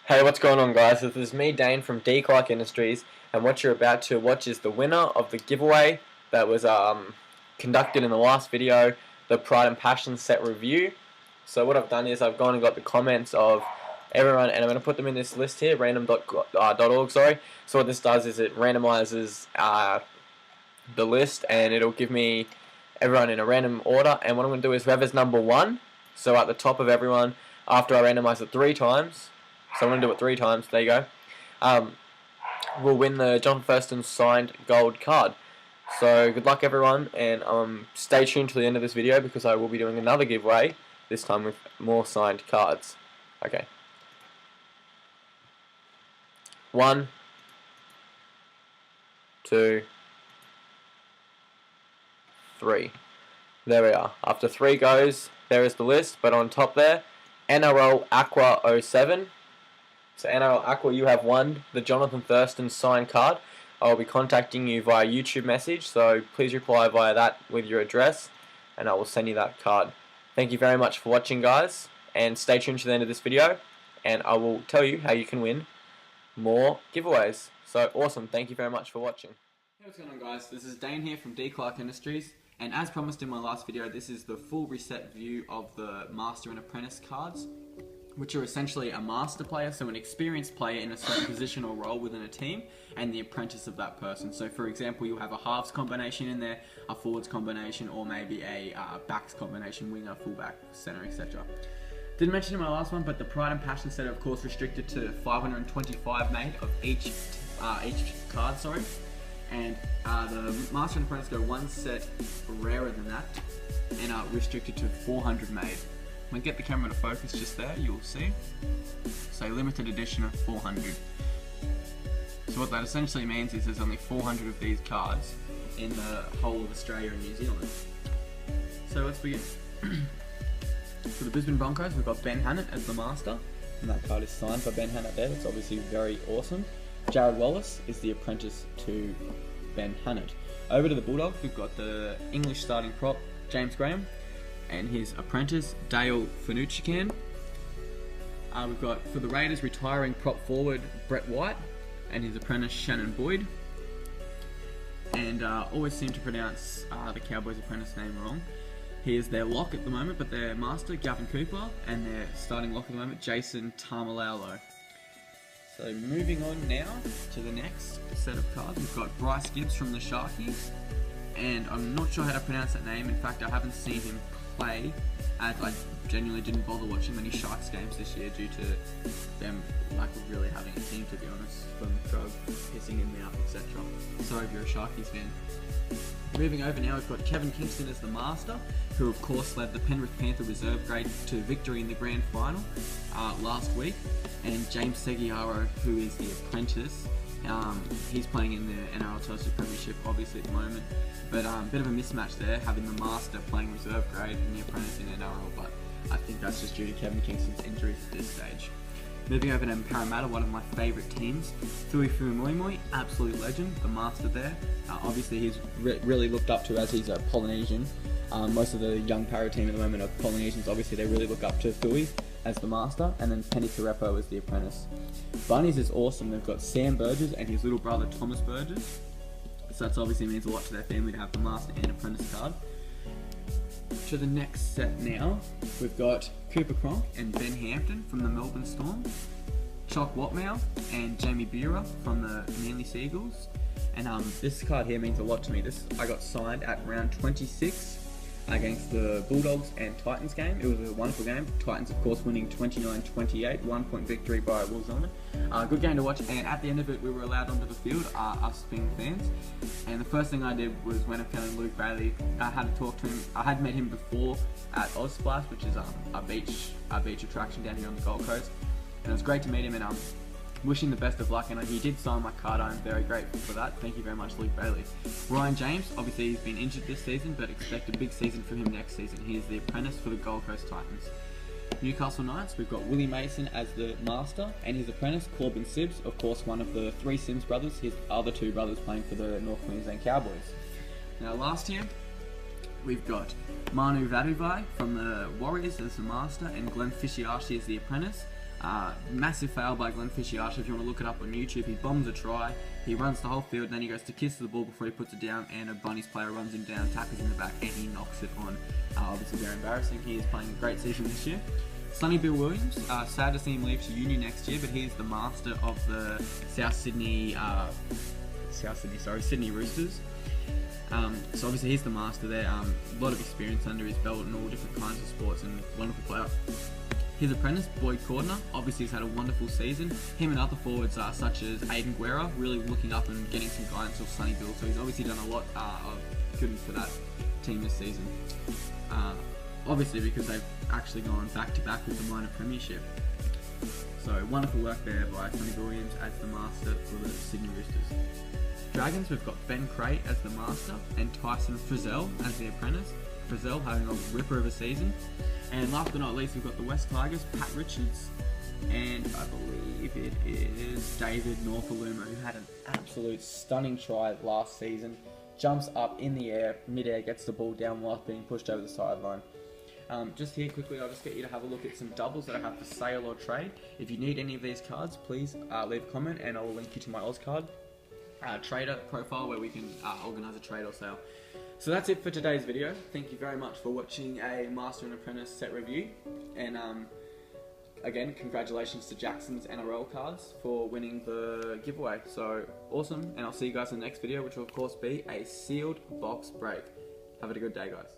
Hey, what's going on, guys? This is me, Dane from D Clark Industries, and what you're about to watch is the winner of the giveaway that was conducted in the last video, the Pride and Passion set review. So what I've done is I've gone and got the comments of everyone, and I'm going to put them in this list here, random.org. Sorry. So what this does is it randomizes the list, and it'll give me everyone in a random order. And what I'm going to do is whoever's number one, so at the top of everyone, after I randomize it 3 times. So I'm going to do it 3 times. There you go. We'll win the John Thurston signed gold card. So good luck, everyone, and stay tuned to the end of this video because I will be doing another giveaway, this time with more signed cards. Okay. 1, 2, 3. There we are. After 3 goes, there is the list, but on top there, NRL Aqua 07. So NRL Aqua, you have won the Jonathan Thurston signed card. I will be contacting you via YouTube message, so please reply via that with your address, and I will send you that card. Thank you very much for watching, guys, and stay tuned to the end of this video, and I will tell you how you can win more giveaways. So awesome, thank you very much for watching. Hey, what's going on, guys? This is Dane here from D Clark Industries, and as promised in my last video, this is the full reset view of the Master and Apprentice cards, which are essentially a master player, so an experienced player in a certain position or role within a team, and the apprentice of that person. So for example, you'll have a halves combination in there, a forwards combination, or maybe a backs combination, winger, fullback, center, etc. Didn't mention in my last one, but the Pride and Passion set are of course restricted to 525 made of each card, sorry. And the Master and Apprentice go one set rarer than that, and are restricted to 400 made. When I get the camera to focus just there, you'll see. So limited edition of 400. So what that essentially means is there's only 400 of these cards in the whole of Australia and New Zealand. So let's begin. For the Brisbane Broncos, we've got Ben Hannett as the master, and that card is signed by Ben Hannett there. That's obviously very awesome. Jared Wallace is the apprentice to Ben Hannett. Over to the Bulldogs, we've got the English starting prop, James Graham, and his apprentice, Dale Finucane. We've got, for the Raiders, retiring prop forward, Brett White, and his apprentice, Shannon Boyd. And always seem to pronounce the Cowboys' apprentice name wrong. He is their lock at the moment, but their master, Gavin Cooper, and their starting lock at the moment, Jason Tamalalo. So moving on now to the next set of cards, we've got Bryce Gibbs from the Sharkies. And I'm not sure how to pronounce that name. In fact, I haven't seen him play, as I genuinely didn't bother watching many Sharks games this year due to them lack of really having a team, to be honest, from drug pissing in mouth, etc. Sorry if you're a Sharkies fan. Moving over now, we've got Kevin Kingston as the master, who of course led the Penrith Panther reserve grade to victory in the grand final last week, and James Seguiaro, who is the apprentice. He's playing in the NRL Toasted Premiership obviously at the moment, but bit of a mismatch there, having the master playing reserve grade and the apprentice in NRL, but I think that's just due to Kevin Kingston's injuries at this stage. Moving over to Parramatta, one of my favourite teams, Tui Fuimoimoi, absolute legend, the master there. Obviously he's really looked up to as he's a Polynesian. Most of the young Parra team at the moment are Polynesians. Obviously they really look up to Tui as the master, and then Penny Karepo as the apprentice. Bunnies is awesome. They've got Sam Burgess and his little brother Thomas Burgess. So that obviously means a lot to their family to have the master and apprentice card. To the next set now, we've got Cooper Cronk and Ben Hampton from the Melbourne Storm, Chock Watmow and Jamie Buhrer from the Manly Seagulls. And this card here means a lot to me. This I got signed at round 26 against the Bulldogs and Titans game. It was a wonderful game. Titans, of course, winning 29-28, 1-point victory by Will Zellman. Good game to watch, and at the end of it, we were allowed onto the field, us being fans. And the first thing I did was when I'm telling Luke Bailey, I had to talk to him. I had met him before at Oz Splash, which is a beach attraction down here on the Gold Coast. And it was great to meet him, and wishing the best of luck, and he did sign my card. I'm very grateful for that. Thank you very much, Luke Bailey. Ryan James, obviously he's been injured this season, but expect a big season from him next season. He is the apprentice for the Gold Coast Titans. Newcastle Knights, we've got Willie Mason as the master, and his apprentice, Corbin Sibbs, of course one of the 3 Sims brothers, his other 2 brothers playing for the North Queensland Cowboys. Now last year, we've got Manu Vaduvai from the Warriors as the master, and Glenn Fishiashi as the apprentice. Massive fail by Glenn Fisher-Archer. If you want to look it up on YouTube, he bombs a try, he runs the whole field, and then he goes to kiss the ball before he puts it down, and a Bunnies player runs him down, tackles in the back, and he knocks it on. Obviously very embarrassing. He is playing a great season this year. Sonny Bill Williams, sad to see him leave to uni next year, but he is the master of the Sydney Roosters. So obviously he's the master there. A lot of experience under his belt in all different kinds of sports, and wonderful player. His apprentice, Boyd Cordner, obviously has had a wonderful season. Him and other forwards such as Aiden Guerra really looking up and getting some guidance off Sonny Bill, so he's obviously done a lot of good for that team this season. Obviously because they've actually gone back-to-back with the minor premiership. So wonderful work there by Sonny Williams as the master for the Sydney Roosters. Dragons, we've got Ben Crate as the master and Tyson Frizzell as the apprentice. Frizzell having a ripper of a season. And last but not least, we've got the West Tigers, Pat Richards, and I believe it is David Norfoluma, who had an absolute stunning try last season. Jumps up in the air, mid-air, gets the ball down while being pushed over the sideline. Just here quickly, I'll just get you to have a look at some doubles that I have for sale or trade. If you need any of these cards, please leave a comment and I'll link you to my Oz card trader profile where we can organise a trade or sale. So that's it for today's video. Thank you very much for watching a Master and Apprentice set review. And again, congratulations to Jackson's NRL cards for winning the giveaway. So awesome, and I'll see you guys in the next video, which will of course be a sealed box break. Have a good day, guys.